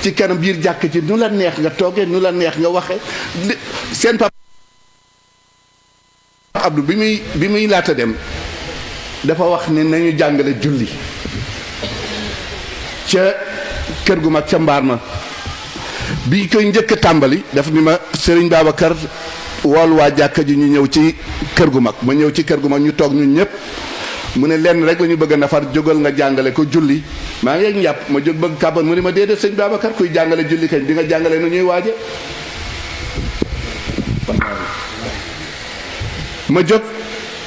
ci kanam biir jàkk ci nu la neex nga toogee nu la neex nga waxe seen papa Abdou bi muy laata dem dafa wax ne nañu jàngale julli ca kër gu mag ca mbaar ma bi koy njëkk a tàmbali daf ni ma Serigne Babacar wool waa jàkka ji ñu ñëw ci kër gu mag ma ñëw ci kër gu mag ñu toog ñun ñëpp mu ne lenn rek la ñu bëgg a nafar jógal nga jàngale ko julli maa ngi yegg njàpp ma jóg bëgg kàbban mu ne ma déedéet sëñ Babacar kuy jàngale julli kañ di nga jàngale na ñuy waaje ma jóg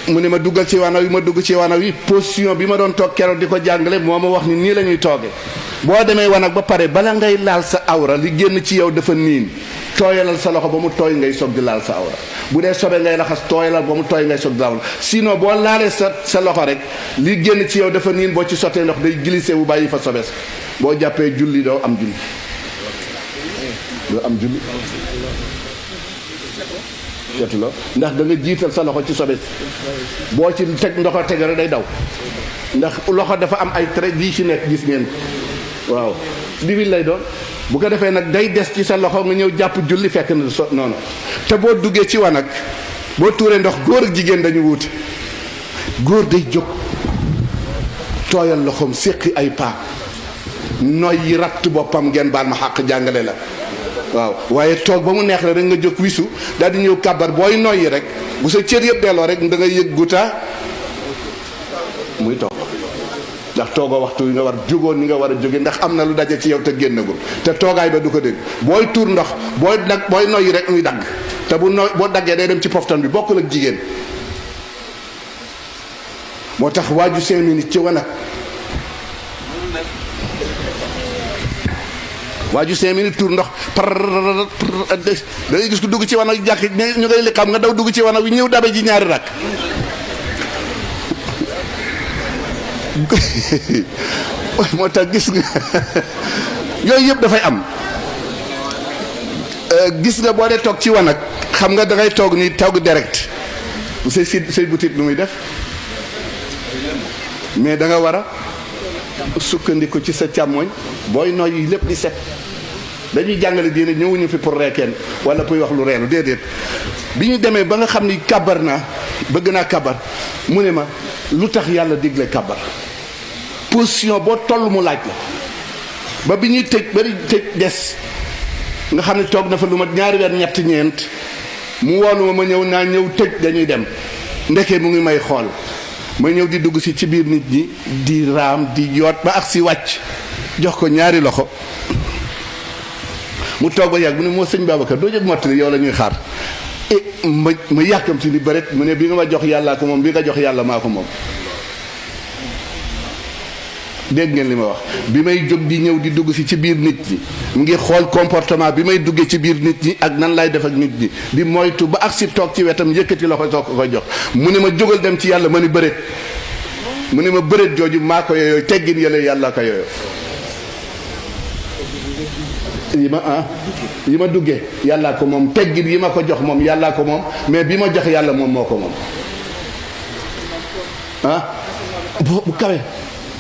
mu ne ma duggal ci wanaw yi ma dugg ci wanaw yi position bi ma doon toog keroog di ko jàngale moo ma wax ni nii la ñuy toogee boo demee wanag ba pare bala ngay laal sa awra li génn ci yow dafa niin tooyalal sa loxo ba mu tooy ngay soog di laal sa awra bu dee sobe ngay raxas tooyalal ba mu tooy ngay soog di laal sinon boo laalee sa loxo rek li génn ci yow dafa niin boo ci sottee ndox day glissé bu bàyyi fa sobes boo jàppee julli doo am julli seetu la ndax da nga jiital sa loxo ci sobes boo ci teg ndoxo teg rek day daw ndax loxo dafa am ay trait lii ci nekk gis ngeen waaw diwil lay doon bu ko defee nag day des ci sa loxo nga ñëw jàpp julli fekk na noonu te boo duggee ci wanag boo tuuree ndox góor ak jigéen dañu wuute góor day jóg tooyal loxoom séqi ay paa noy yi ratt boppam ngeen baal ma xàq jàngale la waaw waaye toog ba mu neex la rek nga jóg wisu daal di ñëw kàbbar booy noyyi rek bu sa cër yëpp delloo rek da ngay yëg guta muy toog ndax toogoo waxtu yi nga war jógoon ni nga war a jóge ndax am na lu daje ci yow te génnagul te toogaay ba du ko dégg booy tuur ndox booy noyyi rek muy dagg te boo daggee day dem ci poftan bi bokkul ak jigéen moo tax waaju 5 minutes ci wanag waaju 5 minutes tuur ndox da ngay gis ko dugg ci wanag jàkk ñu ngay li xam nga daw dugg ci wanag wi ñëw dabe ji ñaari rakk moo tax gis nga yooyu yëpp dafay am gis nga boo dee toog ci wanag xam nga dangay toog ni togg direct bu say butit lu muy def mais da nga war a sukkandiku ci sa càmmoñ booy noyyi lépp di set dañuy jàngale diine ñëwuñu fi pour reekeen wala pour wax lu reelu déedéet bi ñu demee ba nga xam ni kabar naa bëgg naa kabar mu ne ma lu tax yàlla digle kabar position boo toll mu laaj la ba bi ñuy tëj bari tëj des nga xam ne toog na fa lu mat 2 weer ñett ñeent mu woonu ma ñëw naa ñëw tëj dañuy dem ndeke mu ngi may xool ma ñëw di dugg si ci biir nit ñi di raam di yoot ba ak si wàcc jox ko 2 loxo mu toog ba yàgg mu ne moo sëñ Babacar doo jóg mottali yow la ñuy xaar ma yàkkam si ni bëret mu ne bi nga ma jox yàllaa ko moom bi nga jox yàlla maa ko moom dégg ngeen li ma wax bi may jóg di ñëw di dugg si ci biir nit ñi mu ngi xool comportement bi may duggee ci biir nit ñi ak nan lay def ak nit ñi di moytu ba ak si toog ci wetam yëkkati loxo soo ko koy jox mu ne ma jógal dem ci yàlla ma ni bëret mu ne ma bëret jooju maa ko yooyu teggin yële yàlla ko yooyu yi ma duggee yàllaa ko moom teggin yi ma ko jox moom yàllaa ko moom mais bi ma jox yàlla moom moo ko moom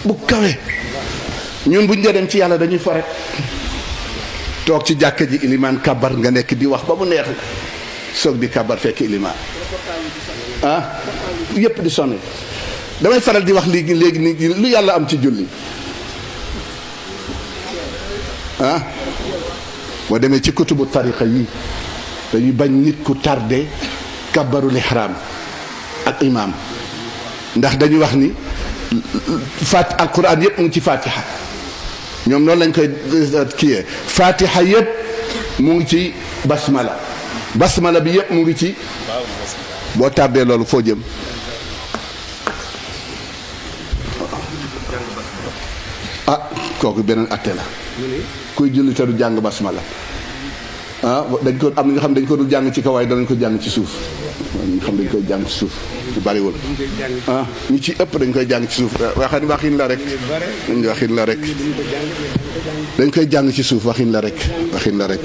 bu kawe ñun buñ dee dem ci yàlla dañuy foret toog ci jàkka ji ilimaan kabar nga nekk di wax ba mu neex soog di kabar fekk ilimaan yépp di sonné damay faral di wax léegi nit ñi lu yàlla am ci julli boo demee ci kutubu tariqa yi dañuy bañ nit ku tardé kabarul ihram ak imaam ndax dañuy wax ni alquran yëpp mu ngi ci fatiha ñoom noonu lañ koy kiyee fatiha yëpp mu ngi ci basmala bi yëpp mu ngi ci boo tardé loolu foo jëm kooku beneen atte la kuy julli te du jàng basmala dañ ko am na nga xam dañ ko dul jàng ci kaw waaye danañ ko jàng ci suuf ñi nga xam dañ koy jàng ci suuf bu bariwul ñi ci ëpp dañ koy jàng ci suuf waxin la rek dañ koy jàng ci suuf waxin la rek